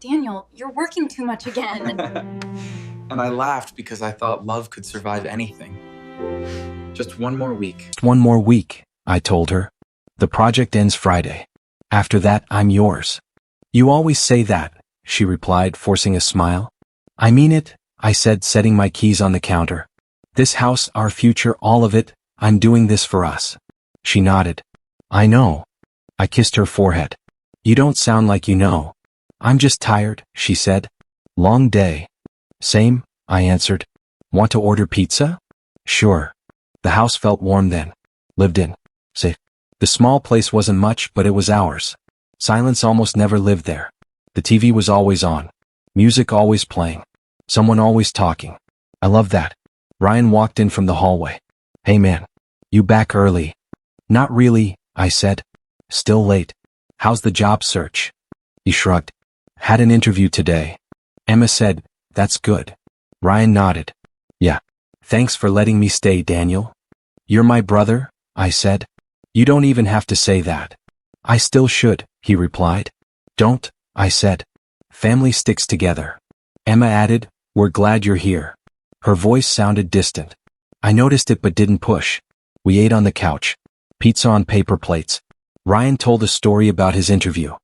Daniel, you're working too much again. And I laughed because I thought love could survive anything. Just one more week. One more week, I told her. The project ends Friday. After that, I'm yours. You always say that, she replied, forcing a smile. I mean it, I said, setting my keys on the counter. This house, our future, all of it, I'm doing this for us. She nodded. I know. I kissed her forehead. You don't sound like you know. I'm just tired, she said. Long day. Same, I answered. Want to order pizza? Sure. The house felt warm then. Lived in. Safe. The small place wasn't much, but it was ours. Silence almost never lived there. The TV was always on. Music always playing. Someone always talking. I love that. Ryan walked in from the hallway. Hey man. You back early? Not really, I said. Still late. How's the job search? He shrugged. Had an interview today. Emma said, that's good. Ryan nodded. Yeah. Thanks for letting me stay, Daniel. You're my brother, I said. You don't even have to say that. I still should, he replied. Don't, I said. Family sticks together. Emma added, we're glad you're here. Her voice sounded distant. I noticed it but didn't push. We ate on the couch. Pizza on paper plates. Ryan told a story about his interview.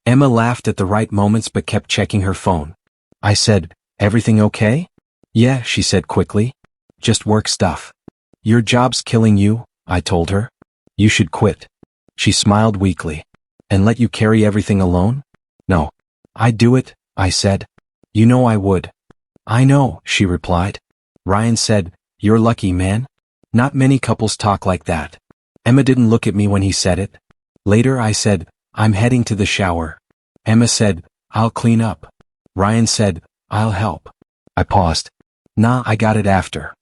Emma laughed at the right moments but kept checking her phone. I said, everything okay? Yeah, she said quickly. Just work stuff. Your job's killing you, I told her. You should quit. She smiled weakly. And let you carry everything alone? No. I'd do it, I said. You know I would. I know, she replied. Ryan said, you're lucky, man. Not many couples talk like that. Emma didn't look at me when he said it. Later I said, I'm heading to the shower. Emma said, I'll clean up. Ryan said, I'll help. I paused. Nah, I got it after.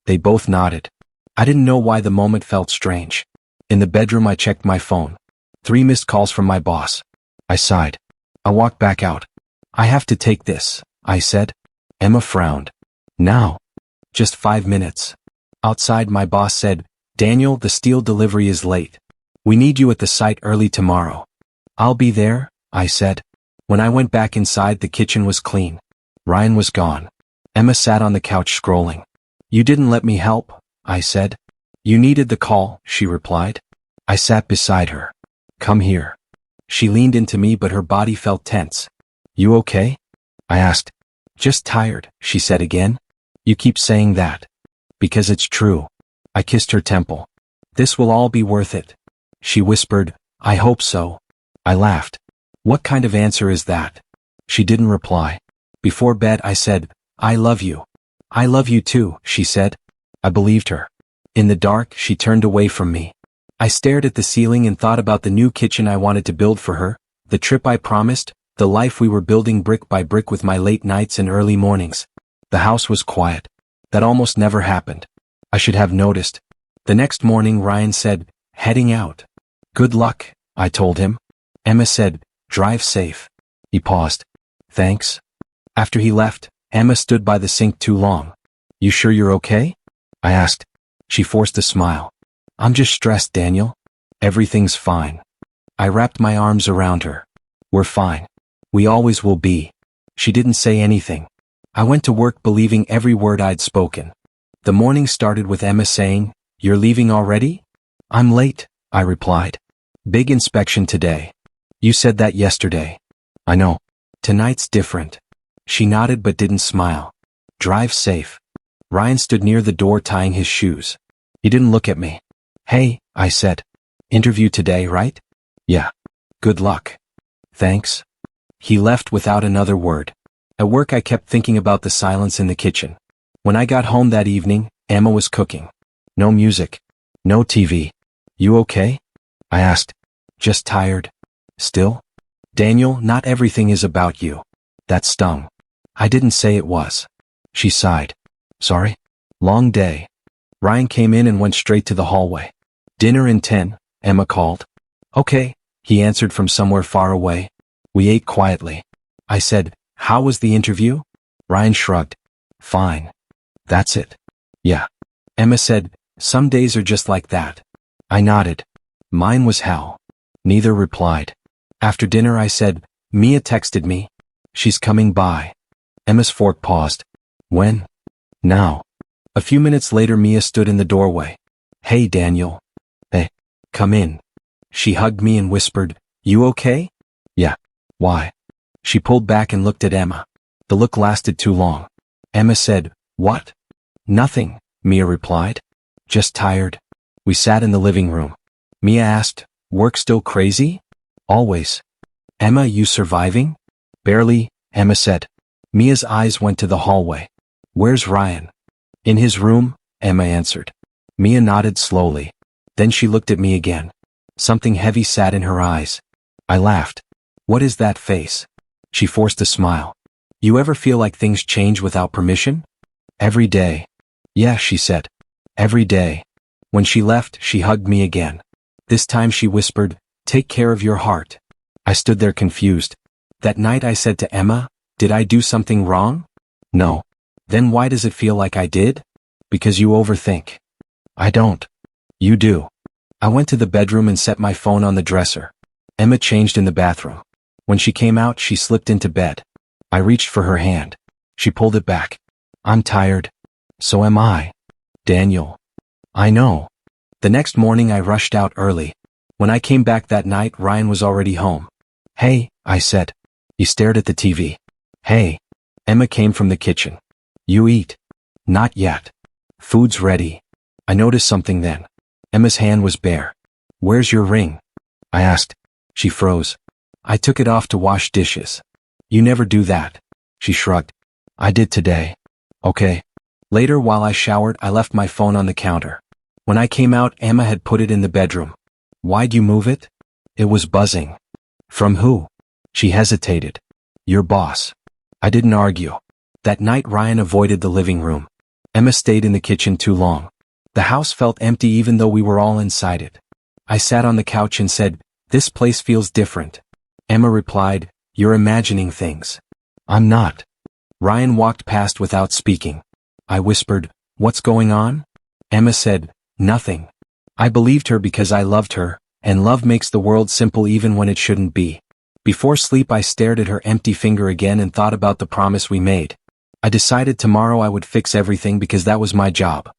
They both nodded. I didn't know why the moment felt strange. In the bedroom I checked my phone. 3 missed calls from my boss. I sighed. I walked back out. I have to take this, I said. Emma frowned. Now. Just 5 minutes. Outside my boss said, Daniel, the steel delivery is late. We need you at the site early tomorrow. I'll be there, I said. When I went back inside, the kitchen was clean. Ryan was gone. Emma sat on the couch scrolling. You didn't let me help, I said. You needed the call, she replied. I sat beside her. Come here. She leaned into me but her body felt tense. You okay? I asked. Just tired, she said again. You keep saying that. Because it's true. I kissed her temple. This will all be worth it. She whispered, I hope so. I laughed. What kind of answer is that? She didn't reply. Before bed I said, I love you. I love you too, she said. I believed her. In the dark, she turned away from me. I stared at the ceiling and thought about the new kitchen I wanted to build for her, the trip I promised, the life we were building brick by brick with my late nights and early mornings. The house was quiet. That almost never happened. I should have noticed. The next morning Ryan said, heading out. Good luck, I told him. Emma said, drive safe. He paused. Thanks. After he left, Emma stood by the sink too long. You sure you're okay? I asked. She forced a smile. I'm just stressed, Daniel. Everything's fine. I wrapped my arms around her. We're fine. We always will be. She didn't say anything. I went to work believing every word I'd spoken. The morning started with Emma saying, You're leaving already? I'm late, I replied. Big inspection today. You said that yesterday. I know. Tonight's different. She nodded but didn't smile. Drive safe. Ryan stood near the door tying his shoes. He didn't look at me. Hey, I said. Interview today, right? Yeah. Good luck. Thanks. He left without another word. At work I kept thinking about the silence in the kitchen. When I got home that evening, Emma was cooking. No music. No TV. You okay? I asked. Just tired. Still? Daniel, not everything is about you. That stung. I didn't say it was. She sighed. Sorry? Long day. Ryan came in and went straight to the hallway. Dinner in 10, Emma called. Okay, he answered from somewhere far away. We ate quietly. I said, How was the interview? Ryan shrugged. Fine. That's it. Yeah. Emma said, Some days are just like that. I nodded. Mine was hell. Neither replied. After dinner I said, Mia texted me. She's coming by. Emma's fork paused. When? Now. A few minutes later Mia stood in the doorway. Hey Daniel. Hey. Come in. She hugged me and whispered, You okay? Yeah. Why? She pulled back and looked at Emma. The look lasted too long. Emma said, What? Nothing, Mia replied. Just tired. We sat in the living room. Mia asked, Work still crazy? Always. Emma, you surviving? Barely, Emma said. Mia's eyes went to the hallway. Where's Ryan? In his room, Emma answered. Mia nodded slowly. Then she looked at me again. Something heavy sat in her eyes. I laughed. What is that face? She forced a smile. You ever feel like things change without permission? Every day. Yeah, she said. Every day. When she left, she hugged me again. This time she whispered, Take care of your heart. I stood there confused. That night I said to Emma, Did I do something wrong? No. Then why does it feel like I did? Because you overthink. I don't. You do. I went to the bedroom and set my phone on the dresser. Emma changed in the bathroom. When she came out, she slipped into bed. I reached for her hand. She pulled it back. I'm tired. So am I. Daniel. I know. The next morning I rushed out early. When I came back that night, Ryan was already home. Hey, I said. He stared at the TV. Hey. Emma came from the kitchen. You eat? Not yet. Food's ready. I noticed something then. Emma's hand was bare. Where's your ring? I asked. She froze. I took it off to wash dishes. You never do that. She shrugged. I did today. Okay. Later, while I showered, I left my phone on the counter. When I came out, Emma had put it in the bedroom. Why'd you move it? It was buzzing. From who? She hesitated. Your boss. I didn't argue. That night Ryan avoided the living room. Emma stayed in the kitchen too long. The house felt empty even though we were all inside it. I sat on the couch and said, This place feels different. Emma replied, You're imagining things. I'm not. Ryan walked past without speaking. I whispered, What's going on? Emma said, Nothing. I believed her because I loved her, and love makes the world simple even when it shouldn't be. Before sleep I stared at her empty finger again and thought about the promise we made. I decided tomorrow I would fix everything because that was my job.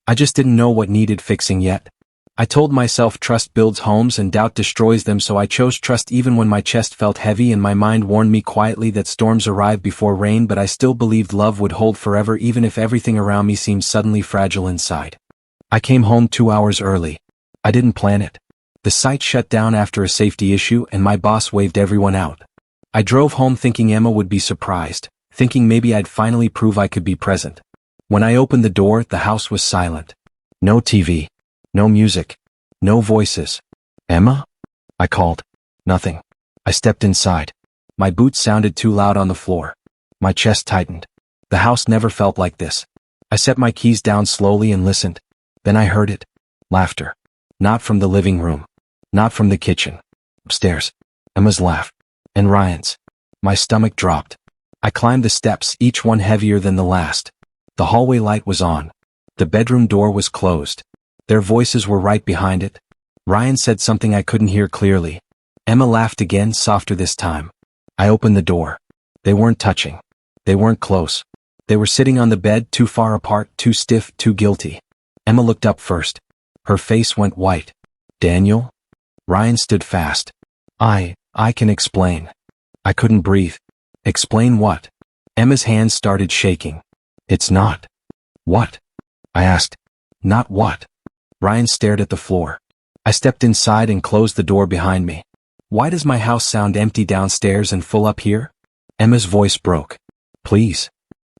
I just didn't know what needed fixing yet. I told myself trust builds homes and doubt destroys them, so I chose trust even when my chest felt heavy and my mind warned me quietly that storms arrive before rain, but I still believed love would hold forever even if everything around me seemed suddenly fragile inside. I came home 2 hours early. I didn't plan it. The site shut down after a safety issue and my boss waved everyone out. I drove home thinking Emma would be surprised, thinking maybe I'd finally prove I could be present. When I opened the door, the house was silent. No TV. No music. No voices. Emma? I called. Nothing. I stepped inside. My boots sounded too loud on the floor. My chest tightened. The house never felt like this. I set my keys down slowly and listened. Then I heard it. Laughter. Not from the living room. Not from the kitchen. Upstairs. Emma's laugh. And Ryan's. My stomach dropped. I climbed the steps, each one heavier than the last. The hallway light was on. The bedroom door was closed. Their voices were right behind it. Ryan said something I couldn't hear clearly. Emma laughed again, softer this time. I opened the door. They weren't touching. They weren't close. They were sitting on the bed, too far apart, too stiff, too guilty. Emma looked up first. Her face went white. Daniel? Ryan stood fast. I can explain. I couldn't breathe. Explain what? Emma's hands started shaking. It's not. What? I asked. Not what? Ryan stared at the floor. I stepped inside and closed the door behind me. Why does my house sound empty downstairs and full up here? Emma's voice broke. Please.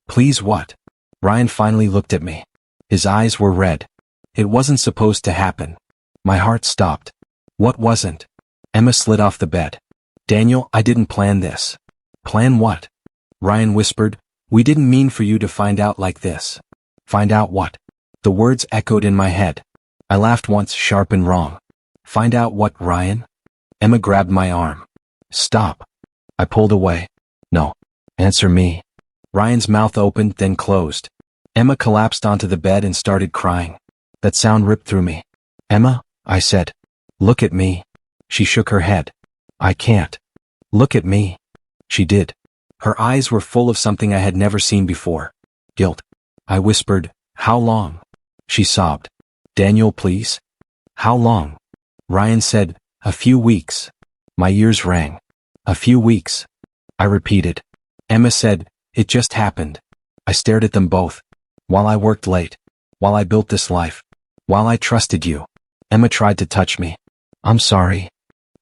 Please what? Ryan finally looked at me. His eyes were red. It wasn't supposed to happen. My heart stopped. What wasn't? Emma slid off the bed. Daniel, I didn't plan this. Plan what? Ryan whispered, We didn't mean for you to find out like this. Find out what? The words echoed in my head. I laughed once, sharp and wrong. Find out what, Ryan? Emma grabbed my arm. Stop. I pulled away. No. Answer me. Ryan's mouth opened, then closed. Emma collapsed onto the bed and started crying. That sound ripped through me. Emma, I said. Look at me. She shook her head. I can't. Look at me. She did. Her eyes were full of something I had never seen before. Guilt. I whispered, "How long?" She sobbed. "Daniel, please." "How long?" Ryan said, "A few weeks." My ears rang. "A few weeks." I repeated. Emma said, "It just happened." I stared at them both. While I worked late. While I built this life. While I trusted you. Emma tried to touch me. "I'm sorry."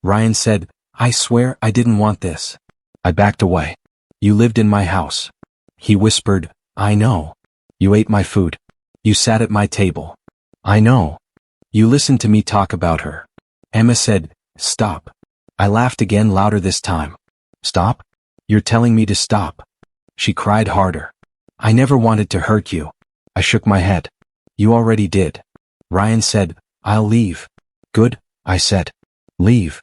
Ryan said, "I swear I didn't want this." I backed away. "You lived in my house." He whispered, "I know." "You ate my food. You sat at my table." "I know." "You listened to me talk about her." Emma said, "Stop." I laughed again, louder this time. "Stop? You're telling me to stop." She cried harder. "I never wanted to hurt you." I shook my head. "You already did." Ryan said, "I'll leave." "Good," I said. "Leave."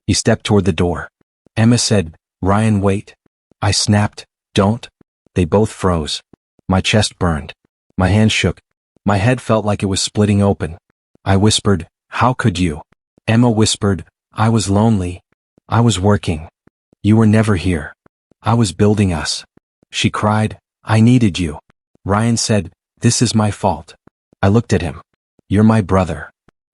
He stepped toward the door. Emma said, "Ryan, wait." I snapped, "Don't." They both froze. My chest burned. My hand shook. My head felt like it was splitting open. I whispered, "How could you?" Emma whispered, "I was lonely. I was working. You were never here. I was building us." She cried, "I needed you." Ryan said, "This is my fault." I looked at him. "You're my brother."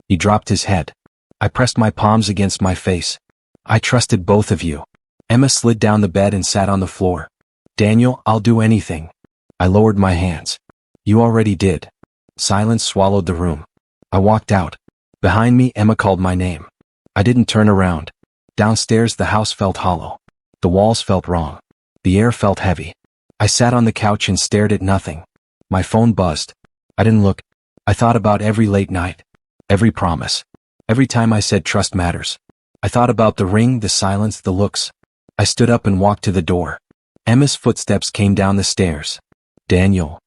He dropped his head. I pressed my palms against my face. "I trusted both of you." Emma slid down the bed and sat on the floor. "Daniel, I'll do anything." I lowered my hands. "You already did." Silence swallowed the room. I walked out. Behind me, Emma called my name. I didn't turn around. Downstairs, the house felt hollow. The walls felt wrong. The air felt heavy. I sat on the couch and stared at nothing. My phone buzzed. I didn't look. I thought about every late night. Every promise. Every time I said trust matters. I thought about the ring, the silence, the looks. I stood up and walked to the door. Emma's footsteps came down the stairs. "Daniel."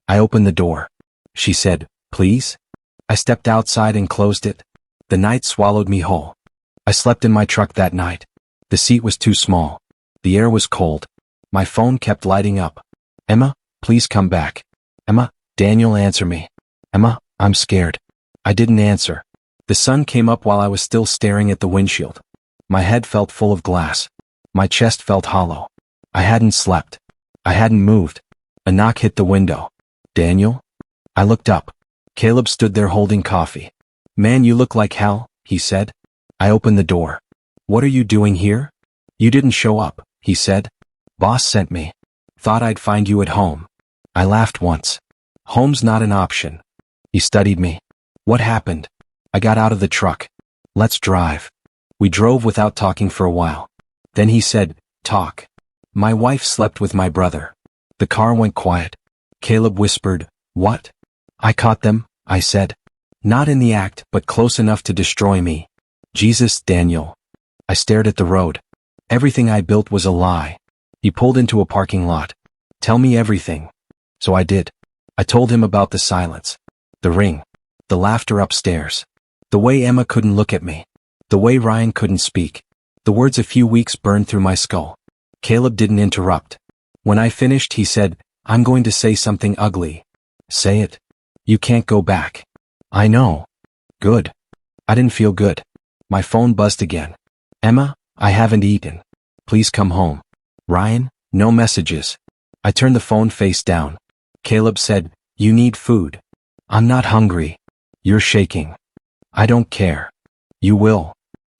I opened the door. She said, "Please?" I stepped outside and closed it. The night swallowed me whole. I slept in my truck that night. The seat was too small. The air was cold. My phone kept lighting up. "Emma, please come back." "Emma." "Daniel, answer me." "Emma, I'm scared." I didn't answer. The sun came up while I was still staring at the windshield. My head felt full of glass. My chest felt hollow. I hadn't slept. I hadn't moved. A knock hit the window. "Daniel?" I looked up. Caleb stood there holding coffee. "Man, you look like hell," he said. I opened the door. "What are you doing here?" "You didn't show up," he said. "Boss sent me. Thought I'd find you at home." I laughed once. "Home's not an option." He studied me. "What happened?" I got out of the truck. "Let's drive." We drove without talking for a while. Then he said, "Talk." "My wife slept with my brother." The car went quiet. Caleb whispered, "What?" "I caught them," I said. "Not in the act, but close enough to destroy me." "Jesus, Daniel." I stared at the road. Everything I built was a lie. He pulled into a parking lot. "Tell me everything." So I did. I told him about the silence. The ring. The laughter upstairs. The way Emma couldn't look at me. The way Ryan couldn't speak. The words "a few weeks" burned through my skull. Caleb didn't interrupt. When I finished, he said, "I'm going to say something ugly." "Say it." "You can't go back." "I know." "Good." I didn't feel good. My phone buzzed again. "Emma, I haven't eaten. Please come home." "Ryan, no messages." I turned the phone face down. Caleb said, "You need food." "I'm not hungry." "You're shaking." "I don't care." "You will."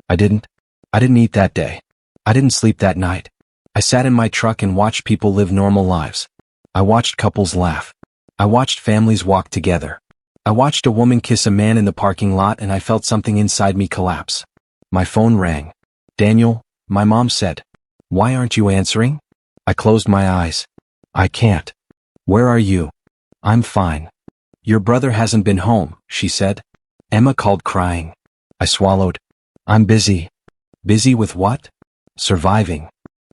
I didn't. I didn't eat that day. I didn't sleep that night. I sat in my truck and watched people live normal lives. I watched couples laugh. I watched families walk together. I watched a woman kiss a man in the parking lot, and I felt something inside me collapse. My phone rang. "Daniel," my mom said. "Why aren't you answering?" I closed my eyes. "I can't." "Where are you?" "I'm fine." "Your brother hasn't been home," she said. Emma called crying. I swallowed. "I'm busy." "Busy with what?" "Surviving."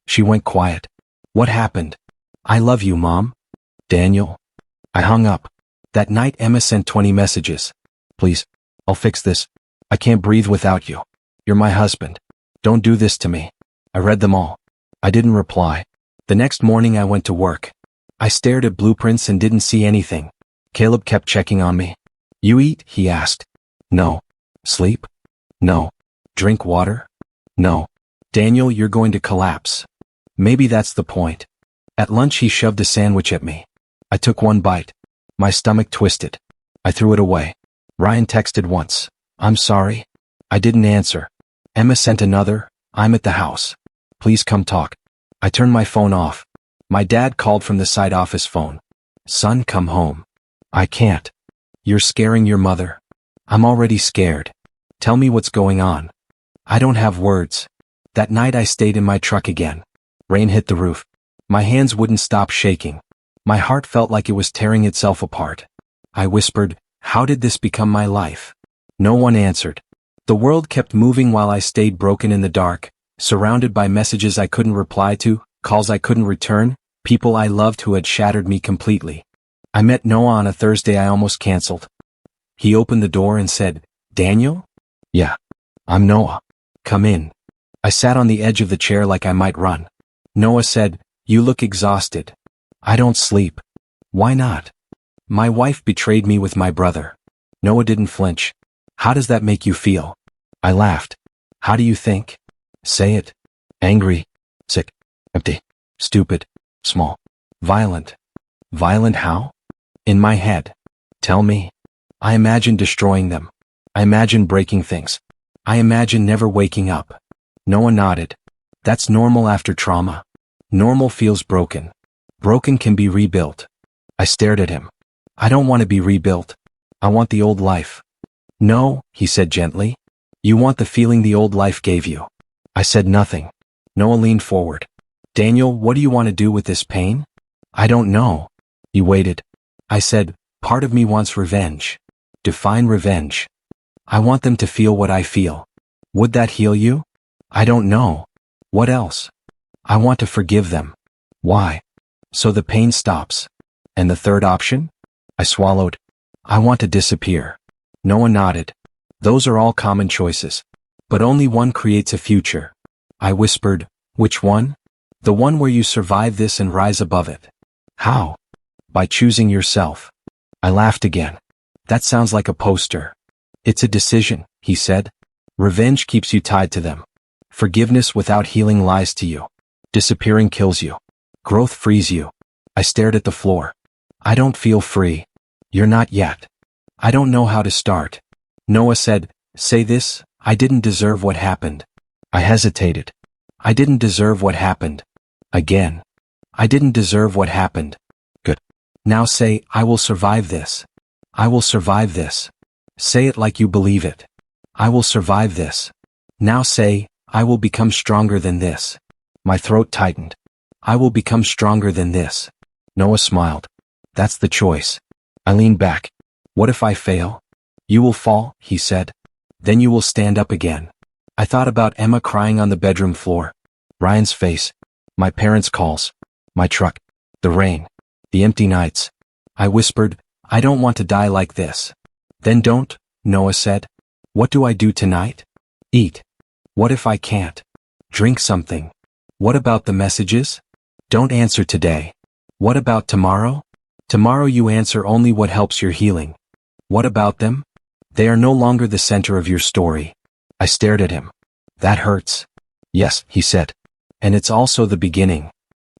She went quiet. "What happened?" "I love you, Mom." "Daniel." I hung up. That night Emma sent 20 messages. "Please, I'll fix this. I can't breathe without you. You're my husband. Don't do this to me." I read them all. I didn't reply. The next morning I went to work. I stared at blueprints and didn't see anything. Caleb kept checking on me. "You eat?" he asked. "No." "Sleep?" "No." "Drink water?" "No." "Daniel, you're going to collapse." Maybe that's the point. At lunch he shoved a sandwich at me. I took one bite. My stomach twisted. I threw it away. Ryan texted once. I'm sorry. I didn't answer. Emma sent another. I'm at the house. Please come talk. I turned my phone off. My dad called from the side office phone. Son, come home. I can't. You're scaring your mother. I'm already scared. Tell me what's going on. I don't have words. That night I stayed in my truck again. Rain hit the roof. My hands wouldn't stop shaking. My heart felt like it was tearing itself apart. I whispered, how did this become my life? No one answered. The world kept moving while I stayed broken in the dark, surrounded by messages I couldn't reply to, calls I couldn't return, people I loved who had shattered me completely. I met Noah on a Thursday I almost canceled. He opened the door and said, Daniel? Yeah. I'm Noah. Come in. I sat on the edge of the chair like I might run. Noah said, you look exhausted. I don't sleep. Why not? My wife betrayed me with my brother. Noah didn't flinch. How does that make you feel? I laughed. How do you think? Say it. Angry. Sick. Empty. Stupid. Small. Violent. Violent how? In my head. Tell me. I imagine destroying them. I imagine breaking things. I imagine never waking up. Noah nodded. That's normal after trauma. Normal feels broken. Broken can be rebuilt. I stared at him. I don't want to be rebuilt. I want the old life. No, he said gently. You want the feeling the old life gave you. I said nothing. Noah leaned forward. Daniel, what do you want to do with this pain? I don't know. He waited. I said, part of me wants revenge. Define revenge. I want them to feel what I feel. Would that heal you? I don't know. What else? I want to forgive them. Why? So the pain stops. And the third option? I swallowed. I want to disappear. Noah nodded. Those are all common choices. But only one creates a future. I whispered, which one? The one where you survive this and rise above it. How? By choosing yourself. I laughed again. That sounds like a poster. It's a decision, he said. Revenge keeps you tied to them. Forgiveness without healing lies to you. Disappearing kills you. Growth frees you. I stared at the floor. I don't feel free. You're not yet. I don't know how to start. Noah said, say this, I didn't deserve what happened. I hesitated. I didn't deserve what happened. Again. I didn't deserve what happened. Good. Now say, I will survive this. I will survive this. Say it like you believe it. I will survive this. Now say, I will become stronger than this. My throat tightened. I will become stronger than this. Noah smiled. That's the choice. I leaned back. What if I fail? You will fall, he said. Then you will stand up again. I thought about Emma crying on the bedroom floor. Ryan's face. My parents' calls. My truck. The rain. The empty nights. I whispered, I don't want to die like this. Then don't, Noah said. What do I do tonight? Eat. What if I can't? Drink something. What about the messages? Don't answer today. What about tomorrow? Tomorrow you answer only what helps your healing. What about them? They are no longer the center of your story. I stared at him. That hurts. Yes, he said. And it's also the beginning.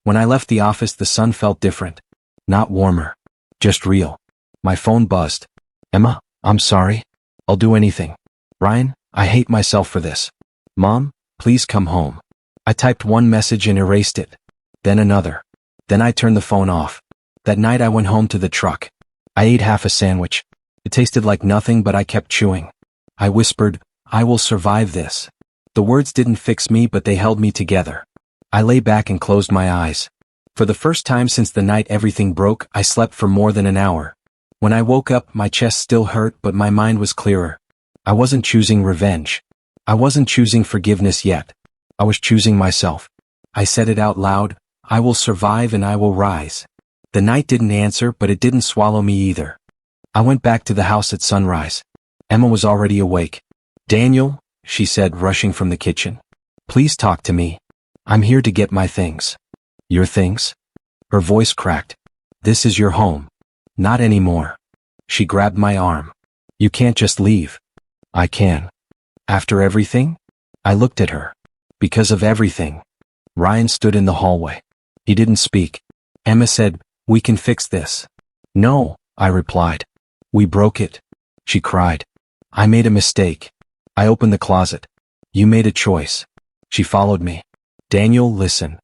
When I left the office the sun felt different. Not warmer. Just real. My phone buzzed. Emma, I'm sorry. I'll do anything. Ryan, I hate myself for this. Mom, please come home. I typed one message and erased it. Then another. Then I turned the phone off. That night I went home to the truck. I ate half a sandwich. It tasted like nothing but I kept chewing. I whispered, I will survive this. The words didn't fix me but they held me together. I lay back and closed my eyes. For the first time since the night everything broke, I slept for more than an hour. When I woke up, my chest still hurt but my mind was clearer. I wasn't choosing revenge. I wasn't choosing forgiveness yet. I was choosing myself. I said it out loud, I will survive and I will rise. The night didn't answer but it didn't swallow me either. I went back to the house at sunrise. Emma was already awake. Daniel, she said, rushing from the kitchen. Please talk to me. I'm here to get my things. Your things? Her voice cracked. This is your home. Not anymore. She grabbed my arm. You can't just leave. I can. After everything? I looked at her. Because of everything. Ryan stood in the hallway. He didn't speak. Emma said, "We can fix this." "No," I replied. "We broke it." She cried. "I made a mistake. I opened the closet. You made a choice." She followed me. "Daniel, listen."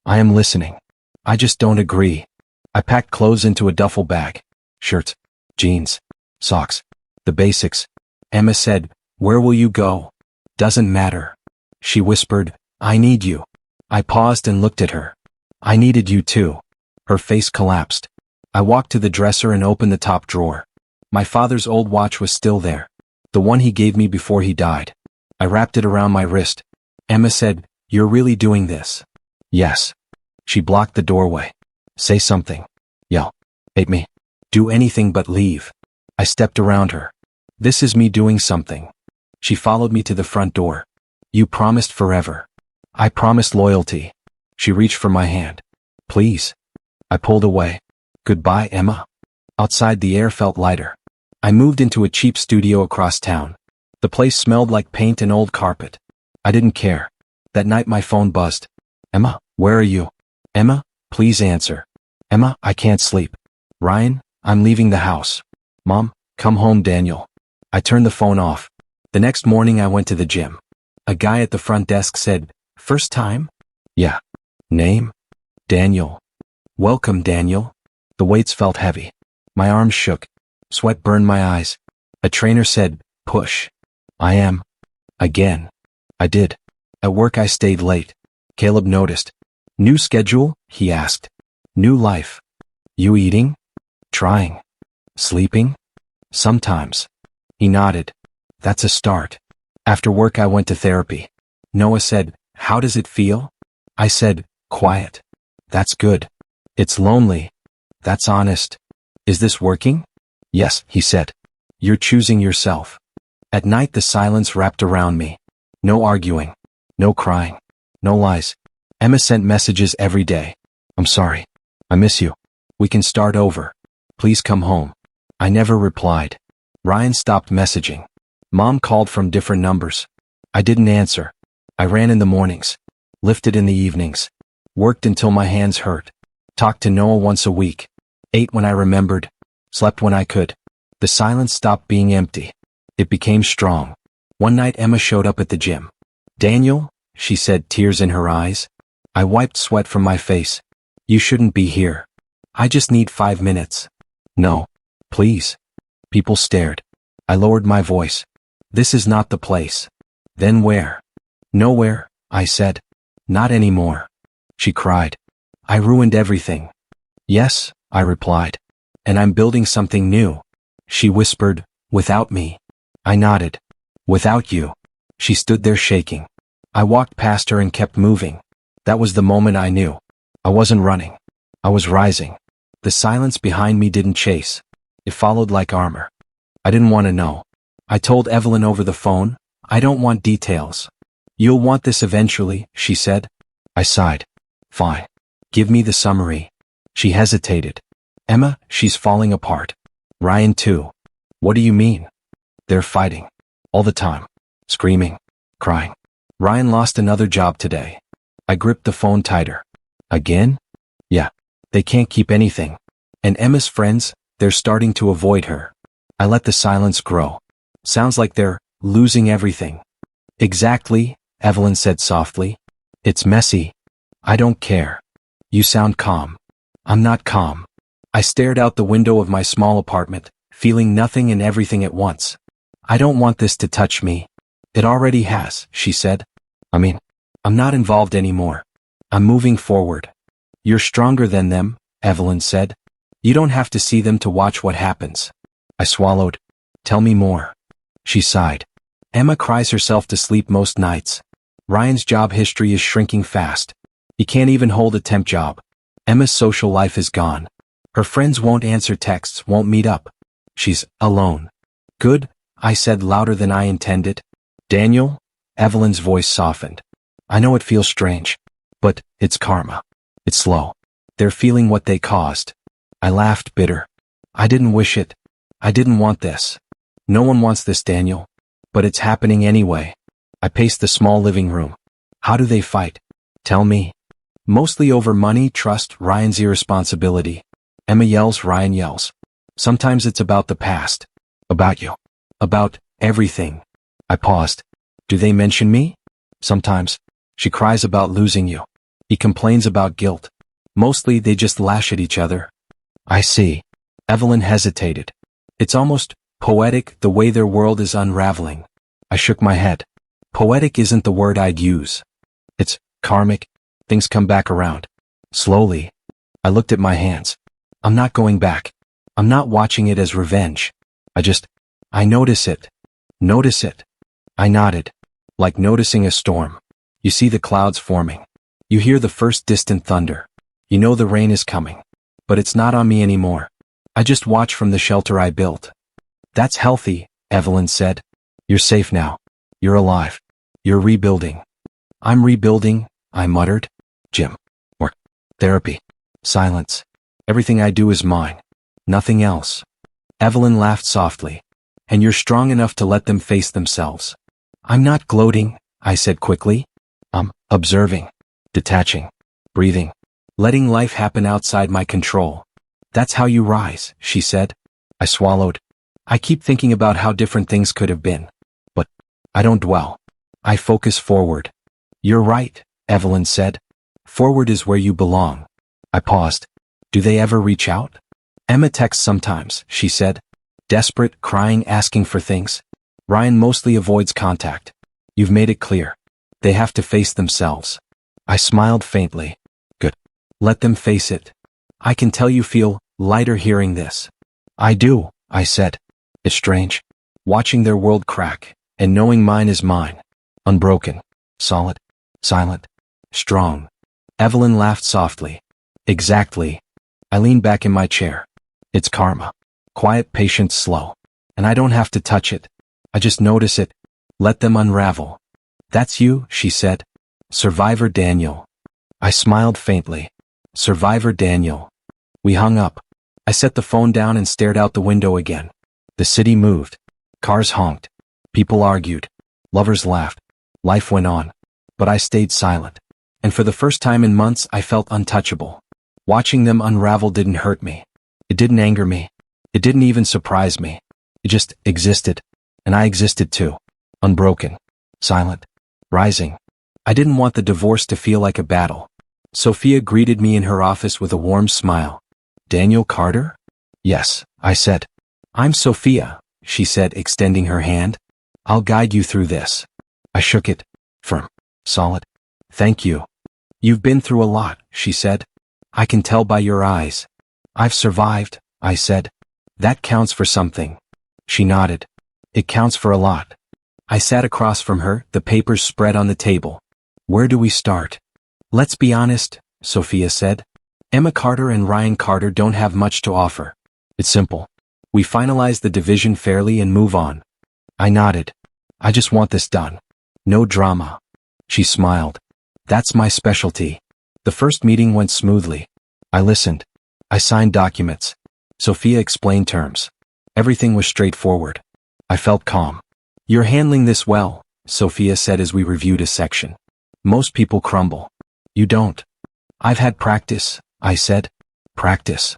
"I am listening. I just don't agree." I packed clothes into a duffel bag. Shirts, jeans, socks, the basics. Emma said, "Where will you go?" "Doesn't matter." She whispered, "I need you." I paused and looked at her. "I needed you too." Her face collapsed. I walked to the dresser and opened the top drawer. My father's old watch was still there. The one he gave me before he died. I wrapped it around my wrist. Emma said, "You're really doing this?" "Yes." She blocked the doorway. "Say something. Yell. Hate me. Do anything but leave." I stepped around her. "This is me doing something." She followed me to the front door. "You promised forever." "I promised loyalty." She reached for my hand. "Please." I pulled away. "Goodbye, Emma." Outside, the air felt lighter. I moved into a cheap studio across town. The place smelled like paint and old carpet. I didn't care. That night my phone buzzed. "Emma, where are you?" "Emma, please answer." "Emma, I can't sleep." "Ryan, I'm leaving the house." "Mom, come home, Daniel." I turned the phone off. The next morning I went to the gym. A guy at the front desk said, "First time?" "Yeah." "Name?" "Daniel." "Welcome, Daniel." The weights felt heavy. My arms shook. Sweat burned my eyes. A trainer said, "Push." "I am." Again. I did. At work I stayed late. Caleb noticed. "New schedule?" he asked. "New life." "You eating?" "Trying." "Sleeping?" "Sometimes." He nodded. "That's a start." After work I went to therapy. Noah said, "How does it feel?" I said, "Quiet." "That's good." "It's lonely." "That's honest." "Is this working?" "Yes," he said. "You're choosing yourself." At night the silence wrapped around me. No arguing. No crying. No lies. Emma sent messages every day. "I'm sorry. I miss you. We can start over. Please come home." I never replied. Ryan stopped messaging. Mom called from different numbers. I didn't answer. I ran in the mornings. Lifted in the evenings. Worked until my hands hurt. Talked to Noah once a week. Ate when I remembered. Slept when I could. The silence stopped being empty. It became strong. One night Emma showed up at the gym. "Daniel," she said, tears in her eyes. I wiped sweat from my face. "You shouldn't be here. I just need 5 minutes." "No. Please." People stared. I lowered my voice. "This is not the place." "Then where?" "Nowhere," I said. "Not anymore." She cried. "I ruined everything." "Yes," I replied. "And I'm building something new." She whispered, "Without me." I nodded. "Without you." She stood there shaking. I walked past her and kept moving. That was the moment I knew. I wasn't running. I was rising. The silence behind me didn't chase. It followed like armor. I didn't want to know. I told Evelyn over the phone, "I don't want details." "You'll want this eventually," she said. I sighed. "Fine. Give me the summary." She hesitated. "Emma, she's falling apart. Ryan too." "What do you mean?" "They're fighting. All the time. Screaming. Crying. Ryan lost another job today." I gripped the phone tighter. "Again?" "Yeah. They can't keep anything. And Emma's friends, they're starting to avoid her." I let the silence grow. "Sounds like they're losing everything." "Exactly," Evelyn said softly. "It's messy." "I don't care." "You sound calm." "I'm not calm." I stared out the window of my small apartment, feeling nothing and everything at once. "I don't want this to touch me." "It already has," she said. I'm not involved anymore. I'm moving forward." "You're stronger than them," Evelyn said. "You don't have to see them to watch what happens." I swallowed. "Tell me more." She sighed. "Emma cries herself to sleep most nights. Ryan's job history is shrinking fast. He can't even hold a temp job. Emma's social life is gone. Her friends won't answer texts, won't meet up. She's alone." "Good," I said louder than I intended. "Daniel?" Evelyn's voice softened. "I know it feels strange. But it's karma. It's slow. They're feeling what they caused." I laughed, bitter. "I didn't wish it. I didn't want this. No one wants this, Daniel. But it's happening anyway." I paced the small living room. "How do they fight? Tell me." Mostly over money, trust, Ryan's irresponsibility. Emma yells, Ryan yells. Sometimes it's about the past. About you. About everything. I paused. Do they mention me? Sometimes. She cries about losing you. He complains about guilt. Mostly they just lash at each other. I see. Evelyn hesitated. It's almost poetic the way their world is unraveling. I shook my head. Poetic isn't the word I'd use. It's karmic. Things come back around. Slowly. I looked at my hands. I'm not going back. I'm not watching it as revenge. I notice it. Notice it. I nodded. Like noticing a storm. You see the clouds forming. You hear the first distant thunder. You know the rain is coming. But it's not on me anymore. I just watch from the shelter I built. That's healthy, Evelyn said. You're safe now. You're alive. You're rebuilding. I'm rebuilding, I muttered. Gym. Work. Therapy. Silence. Everything I do is mine. Nothing else. Evelyn laughed softly. And you're strong enough to let them face themselves. I'm not gloating, I said quickly. I'm observing. Detaching. Breathing. Letting life happen outside my control. That's how you rise, she said. I swallowed. I keep thinking about how different things could have been. But I don't dwell. I focus forward. You're right, Evelyn said. Forward is where you belong. I paused. Do they ever reach out? Emma texts sometimes, she said. Desperate, crying, asking for things. Ryan mostly avoids contact. You've made it clear. They have to face themselves. I smiled faintly. Good. Let them face it. I can tell you feel lighter hearing this. I do, I said. It's strange. Watching their world crack, and knowing mine is mine. Unbroken. Solid. Silent. Strong. Evelyn laughed softly. Exactly. I leaned back in my chair. It's karma. Quiet, patient, slow. And I don't have to touch it. I just notice it. Let them unravel. That's you, she said. Survivor Daniel. I smiled faintly. Survivor Daniel. We hung up. I set the phone down and stared out the window again. The city moved. Cars honked. People argued. Lovers laughed. Life went on. But I stayed silent. And for the first time in months I felt untouchable. Watching them unravel didn't hurt me. It didn't anger me. It didn't even surprise me. It just existed. And I existed too. Unbroken. Silent. Rising. I didn't want the divorce to feel like a battle. Sophia greeted me in her office with a warm smile. Daniel Carter? Yes, I said. I'm Sophia, she said, extending her hand. I'll guide you through this. I shook it. Firm. Solid. Thank you. You've been through a lot, she said. I can tell by your eyes. I've survived, I said. That counts for something. She nodded. It counts for a lot. I sat across from her, the papers spread on the table. Where do we start? Let's be honest, Sophia said. Emma Carter and Ryan Carter don't have much to offer. It's simple. We finalize the division fairly and move on. I nodded. I just want this done. No drama. She smiled. That's my specialty. The first meeting went smoothly. I listened. I signed documents. Sophia explained terms. Everything was straightforward. I felt calm. You're handling this well, Sophia said as we reviewed a section. Most people crumble. You don't. I've had practice, I said. Practice.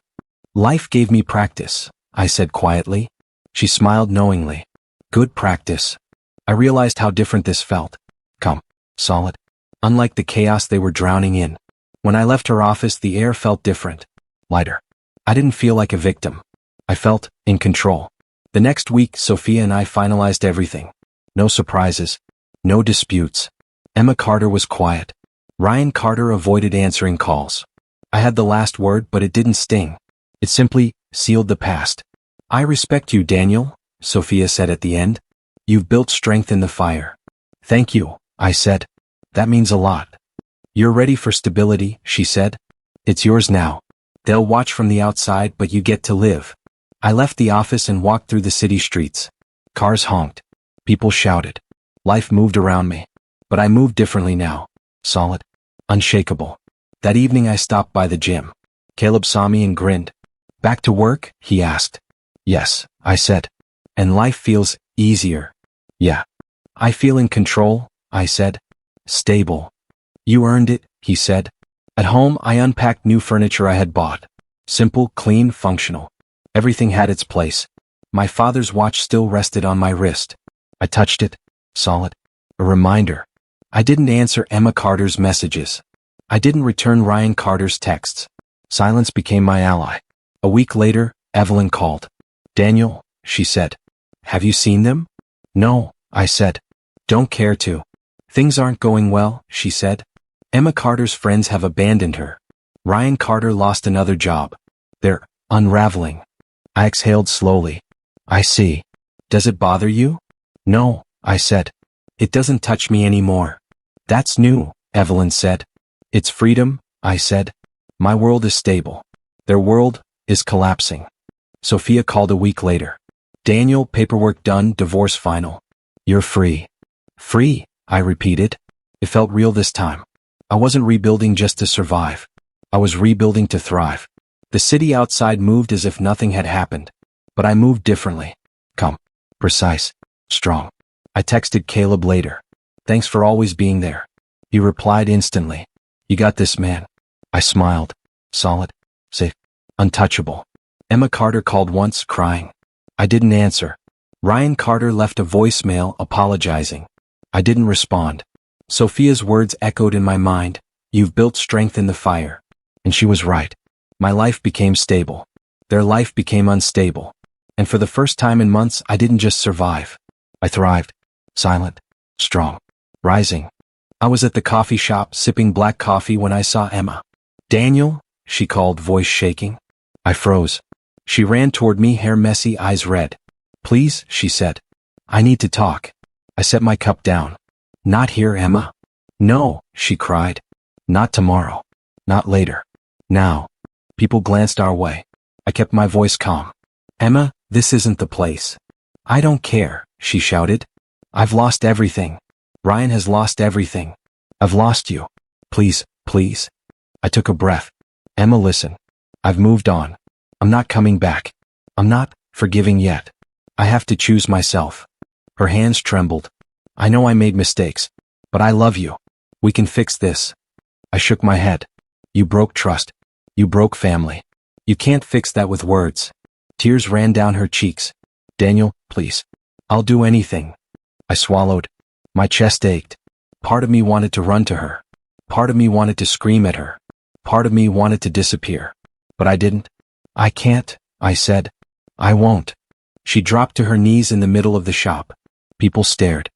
Life gave me practice, I said quietly. She smiled knowingly. Good practice. I realized how different this felt. Calm. Solid. Unlike the chaos they were drowning in. When I left her office, the air felt different. Lighter. I didn't feel like a victim. I felt in control. The next week, Sophia and I finalized everything. No surprises. No disputes. Emma Carter was quiet. Ryan Carter avoided answering calls. I had the last word, but it didn't sting. It simply sealed the past. I respect you, Daniel, Sophia said at the end. You've built strength in the fire. Thank you, I said. That means a lot. You're ready for stability, she said. It's yours now. They'll watch from the outside, but you get to live. I left the office and walked through the city streets. Cars honked. People shouted. Life moved around me. But I moved differently now. Solid. Unshakable. That evening I stopped by the gym. Caleb saw me and grinned. Back to work? He asked. Yes, I said. And life feels easier. Yeah. I feel in control, I said. Stable. You earned it, he said. At home, I unpacked new furniture I had bought. Simple, clean, functional. Everything had its place. My father's watch still rested on my wrist. I touched it, saw it. A reminder. I didn't answer Emma Carter's messages. I didn't return Ryan Carter's texts. Silence became my ally. A week later, Evelyn called. "Daniel," she said. "Have you seen them?" "No," I said. "Don't care to." "Things aren't going well," she said. "Emma Carter's friends have abandoned her. Ryan Carter lost another job. They're unraveling." I exhaled slowly. "I see. Does it bother you?" "No," I said. "It doesn't touch me anymore." "That's new," Evelyn said. "It's freedom," I said. "My world is stable. Their world is collapsing." Sophia called a week later. "Daniel, paperwork done, divorce final. You're free." "Free," I repeated. It felt real this time. I wasn't rebuilding just to survive. I was rebuilding to thrive. The city outside moved as if nothing had happened. But I moved differently. Calm, precise, strong. I texted Caleb later. "Thanks for always being there." He replied instantly. "You got this, man." I smiled. Solid, safe, untouchable. Emma Carter called once, crying. I didn't answer. Ryan Carter left a voicemail apologizing. I didn't respond. Sophia's words echoed in my mind. "You've built strength in the fire." And she was right. My life became stable. Their life became unstable. And for the first time in months, I didn't just survive. I thrived. Silent, strong, rising. I was at the coffee shop sipping black coffee when I saw Emma. "Daniel," she called, voice shaking. I froze. She ran toward me, hair messy, eyes red. "Please," she said. "I need to talk." I set my cup down. "Not here, Emma." "No," she cried. "Not tomorrow. Not later. Now." People glanced our way. I kept my voice calm. "Emma, this isn't the place." "I don't care," she shouted. "I've lost everything. Ryan has lost everything. I've lost you. Please, please." I took a breath. "Emma, listen. I've moved on. I'm not coming back. I'm not forgiving yet. I have to choose myself." Her hands trembled. "I know I made mistakes, but I love you. We can fix this." I shook my head. "You broke trust. You broke family. You can't fix that with words." Tears ran down her cheeks. "Daniel, please. I'll do anything." I swallowed. My chest ached. Part of me wanted to run to her. Part of me wanted to scream at her. Part of me wanted to disappear. But I didn't. "I can't," I said. "I won't." She dropped to her knees in the middle of the shop. People stared.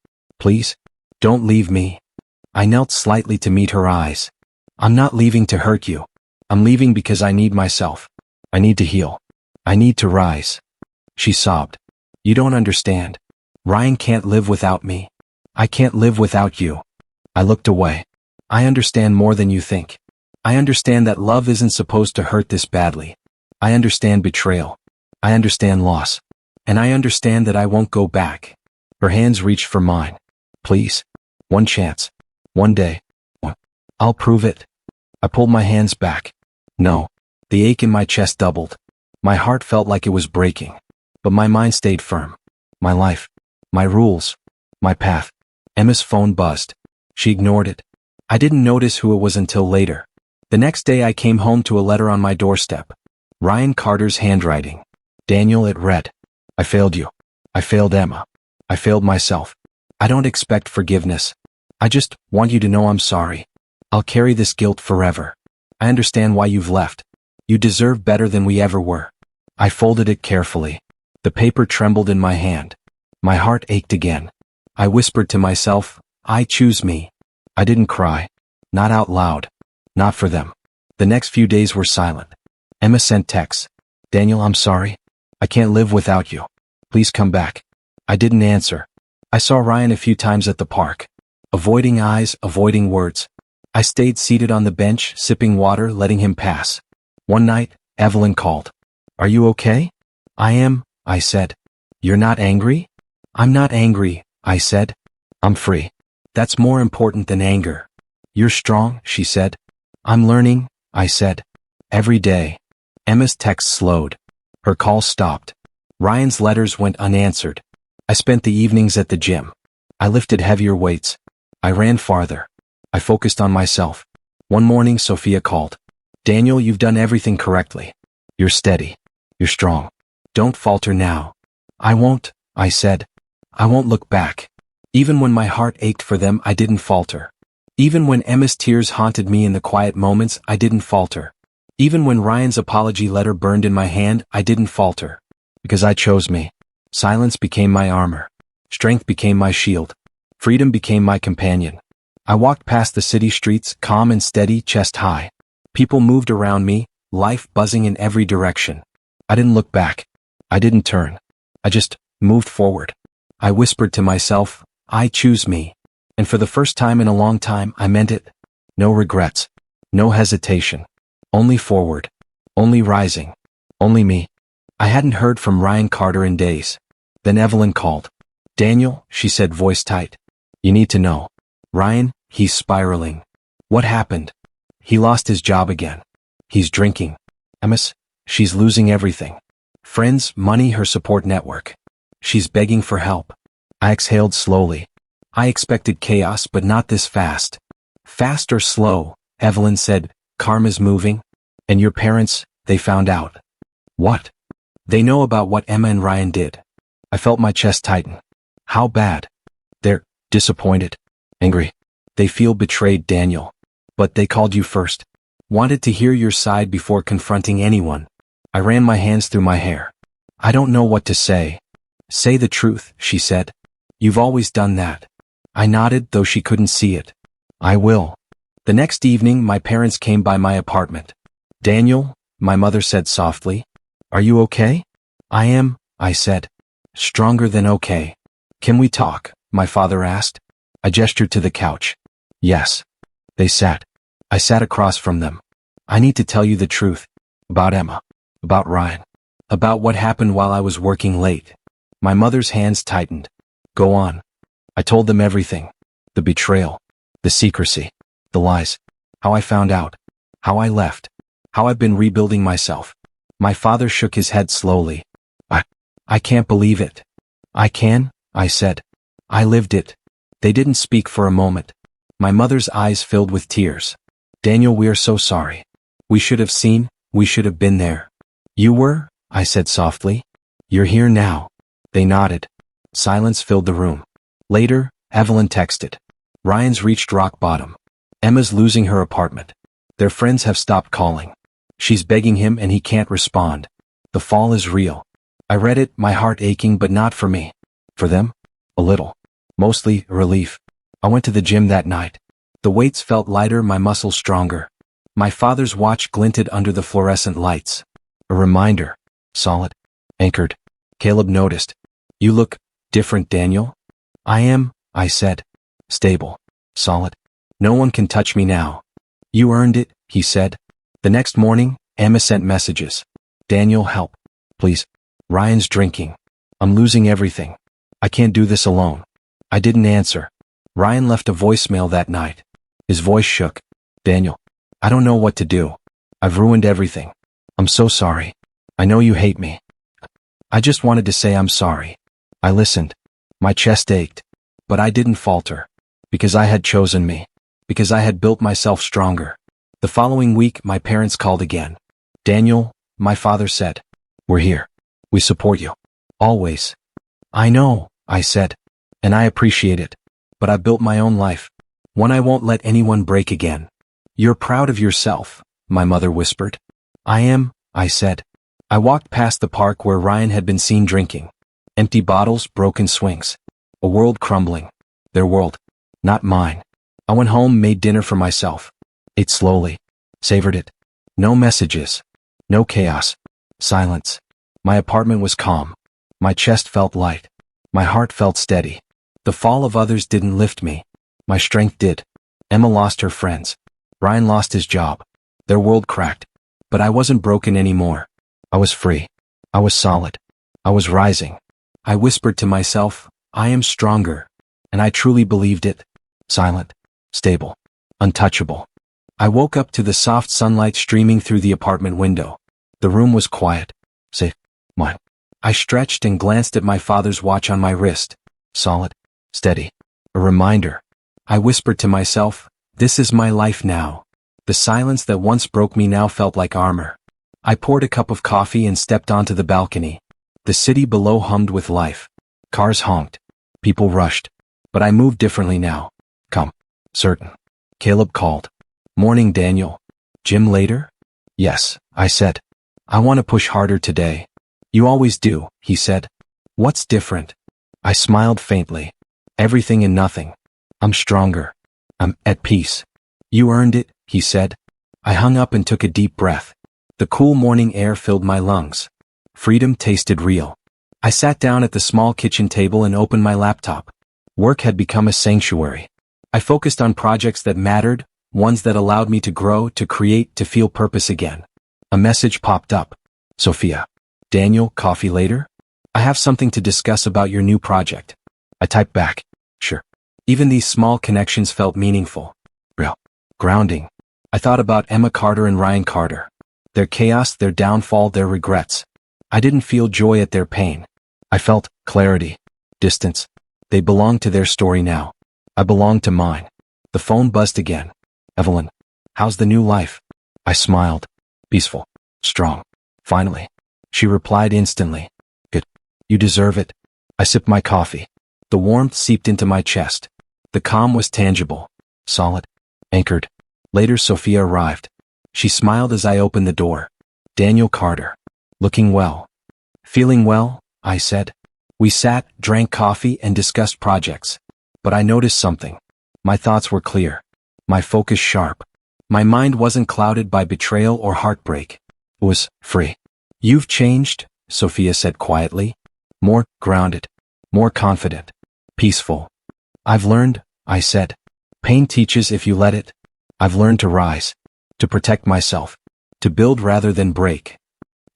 "Please, don't leave me." I knelt slightly to meet her eyes. "I'm not leaving to hurt you. I'm leaving because I need myself. I need to heal. I need to rise." She sobbed. "You don't understand. Ryan can't live without me. I can't live without you." I looked away. "I understand more than you think. I understand that love isn't supposed to hurt this badly. I understand betrayal. I understand loss. And I understand that I won't go back." Her hands reached for mine. "Please. One chance. One day. I'll prove it." I pulled my hands back. No. The ache in my chest doubled. My heart felt like it was breaking. But my mind stayed firm. My life. My rules. My path. Emma's phone buzzed. She ignored it. I didn't notice who it was until later. The next day I came home to a letter on my doorstep. Ryan Carter's handwriting. "Daniel," it read. "I failed you. I failed Emma. I failed myself. I don't expect forgiveness. I just want you to know I'm sorry. I'll carry this guilt forever. I understand why you've left. You deserve better than we ever were." I folded it carefully. The paper trembled in my hand. My heart ached again. I whispered to myself, "I choose me." I didn't cry. Not out loud. Not for them. The next few days were silent. Emma sent texts. "Daniel, I'm sorry. I can't live without you. Please come back." I didn't answer. I saw Ryan a few times at the park. Avoiding eyes, avoiding words. I stayed seated on the bench, sipping water, letting him pass. One night, Evelyn called. "Are you okay?" "I am," I said. "You're not angry?" "I'm not angry," I said. "I'm free. That's more important than anger." "You're strong," she said. "I'm learning," I said. "Every day." Emma's text slowed. Her call stopped. Ryan's letters went unanswered. I spent the evenings at the gym. I lifted heavier weights. I ran farther. I focused on myself. One morning, Sophia called. Daniel, you've done everything correctly. You're steady. You're strong. Don't falter now. I won't, I said. I won't look back. Even when my heart ached for them, I didn't falter. Even when Emma's tears haunted me in the quiet moments, I didn't falter. Even when Ryan's apology letter burned in my hand, I didn't falter. Because I chose me. Silence became my armor. Strength became my shield. Freedom became my companion. I walked past the city streets, calm and steady, chest high. People moved around me, life buzzing in every direction. I didn't look back. I didn't turn. I just moved forward. I whispered to myself, I choose me. And for the first time in a long time, I meant it. No regrets. No hesitation. Only forward. Only rising. Only me. I hadn't heard from Ryan Carter in days. Then Evelyn called. Daniel, she said, voice tight. You need to know. Ryan, he's spiraling. What happened? He lost his job again. He's drinking. Emma's, she's losing everything. Friends, money, her support network. She's begging for help. I exhaled slowly. I expected chaos, but not this fast. Fast or slow, Evelyn said, karma's moving. And your parents, they found out. What? They know about what Emma and Ryan did. I felt my chest tighten. How bad? They're disappointed. Angry. They feel betrayed, Daniel. But they called you first. Wanted to hear your side before confronting anyone. I ran my hands through my hair. I don't know what to say. Say the truth, she said. You've always done that. I nodded, though she couldn't see it. I will. The next evening, my parents came by my apartment. Daniel, my mother said softly. Are you okay? I am, I said. Stronger than okay. Can we talk? My father asked. I gestured to the couch. Yes. They sat. I sat across from them. I need to tell you the truth. About Emma. About Ryan. About what happened while I was working late. My mother's hands tightened. Go on. I told them everything. The betrayal. The secrecy. The lies. How I found out. How I left. How I've been rebuilding myself. My father shook his head slowly. I can't believe it. I can, I said. I lived it. They didn't speak for a moment. My mother's eyes filled with tears. Daniel, we're so sorry. We should have seen, we should have been there. You were? I said softly. You're here now. They nodded. Silence filled the room. Later, Evelyn texted. Ryan's reached rock bottom. Emma's losing her apartment. Their friends have stopped calling. She's begging him and he can't respond. The fall is real. I read it, my heart aching, but not for me. For them? A little. Mostly relief. I went to the gym that night. The weights felt lighter, my muscles stronger. My father's watch glinted under the fluorescent lights. A reminder. Solid. Anchored. Caleb noticed. You look different, Daniel. I am, I said. Stable. Solid. No one can touch me now. You earned it, he said. The next morning, Emma sent messages. Daniel, help. Please. Ryan's drinking. I'm losing everything. I can't do this alone. I didn't answer. Ryan left a voicemail that night. His voice shook. Daniel, I don't know what to do. I've ruined everything. I'm so sorry. I know you hate me. I just wanted to say I'm sorry. I listened. My chest ached. But I didn't falter. Because I had chosen me. Because I had built myself stronger. The following week, my parents called again. Daniel, my father said. We're here. We support you. Always. I know, I said. And I appreciate it. But I built my own life. One I won't let anyone break again. You're proud of yourself, my mother whispered. I am, I said. I walked past the park where Ryan had been seen drinking. Empty bottles, broken swings. A world crumbling. Their world. Not mine. I went home, made dinner for myself. Ate slowly. Savored it. No messages. No chaos. Silence. My apartment was calm. My chest felt light. My heart felt steady. The fall of others didn't lift me. My strength did. Emma lost her friends. Ryan lost his job. Their world cracked. But I wasn't broken anymore. I was free. I was solid. I was rising. I whispered to myself, I am stronger. And I truly believed it. Silent. Stable. Untouchable. I woke up to the soft sunlight streaming through the apartment window. The room was quiet. Safe. Mine. I stretched and glanced at my father's watch on my wrist. Solid. Steady. A reminder. I whispered to myself, this is my life now. The silence that once broke me now felt like armor. I poured a cup of coffee and stepped onto the balcony. The city below hummed with life. Cars honked. People rushed. But I moved differently now. Come. Certain. Caleb called. Morning, Daniel. Gym later? Yes, I said. I want to push harder today. You always do, he said. What's different? I smiled faintly. Everything and nothing. I'm stronger. I'm at peace. You earned it, he said. I hung up and took a deep breath. The cool morning air filled my lungs. Freedom tasted real. I sat down at the small kitchen table and opened my laptop. Work had become a sanctuary. I focused on projects that mattered, ones that allowed me to grow, to create, to feel purpose again. A message popped up. Sophia. Daniel, coffee later? I have something to discuss about your new project. I typed back. Sure. Even these small connections felt meaningful. Real. Grounding. I thought about Emma Carter and Ryan Carter. Their chaos, their downfall, their regrets. I didn't feel joy at their pain. I felt clarity. Distance. They belonged to their story now. I belonged to mine. The phone buzzed again. Evelyn. How's the new life? I smiled. Peaceful. Strong. Finally. She replied instantly. Good. You deserve it. I sipped my coffee. The warmth seeped into my chest. The calm was tangible. Solid. Anchored. Later Sophia arrived. She smiled as I opened the door. Daniel Carter. Looking well. Feeling well, I said. We sat, drank coffee, and discussed projects. But I noticed something. My thoughts were clear. My focus sharp. My mind wasn't clouded by betrayal or heartbreak. It was free. You've changed, Sophia said quietly. More grounded. More confident. Peaceful. I've learned, I said. Pain teaches if you let it. I've learned to rise. To protect myself. To build rather than break.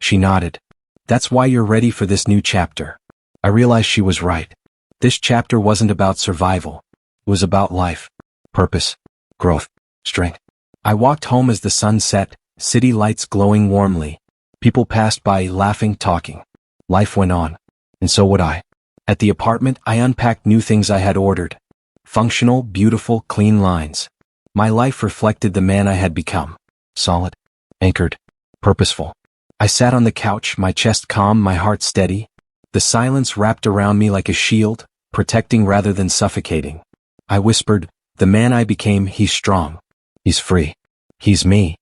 She nodded. That's why you're ready for this new chapter. I realized she was right. This chapter wasn't about survival. It was about life. Purpose. Growth. Strength. I walked home as the sun set, city lights glowing warmly. People passed by, laughing, talking. Life went on. And so would I. At the apartment, I unpacked new things I had ordered. Functional, beautiful, clean lines. My life reflected the man I had become. Solid. Anchored. Purposeful. I sat on the couch, my chest calm, my heart steady. The silence wrapped around me like a shield, protecting rather than suffocating. I whispered, the man I became, he's strong. He's free. He's me.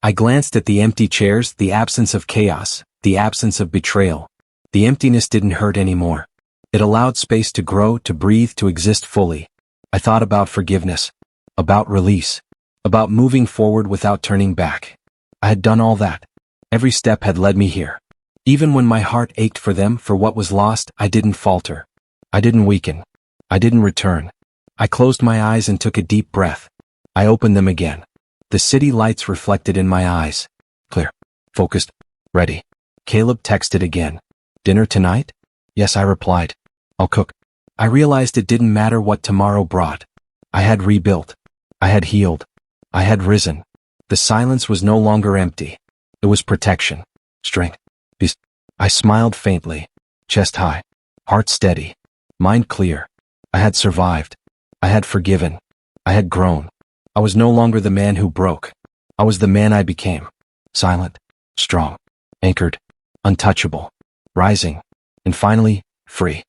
I glanced at the empty chairs, the absence of chaos, the absence of betrayal. The emptiness didn't hurt anymore. It allowed space to grow, to breathe, to exist fully. I thought about forgiveness, about release, about moving forward without turning back. I had done all that. Every step had led me here. Even when my heart ached for them, for what was lost, I didn't falter. I didn't weaken. I didn't return. I closed my eyes and took a deep breath. I opened them again. The city lights reflected in my eyes. Clear. Focused. Ready. Caleb texted again. Dinner tonight? Yes, I replied. I'll cook. I realized it didn't matter what tomorrow brought. I had rebuilt. I had healed. I had risen. The silence was no longer empty. It was protection. Strength. Peace. I smiled faintly. Chest high. Heart steady. Mind clear. I had survived. I had forgiven. I had grown. I was no longer the man who broke. I was the man I became. Silent. Strong. Anchored. Untouchable. Rising. And finally, free.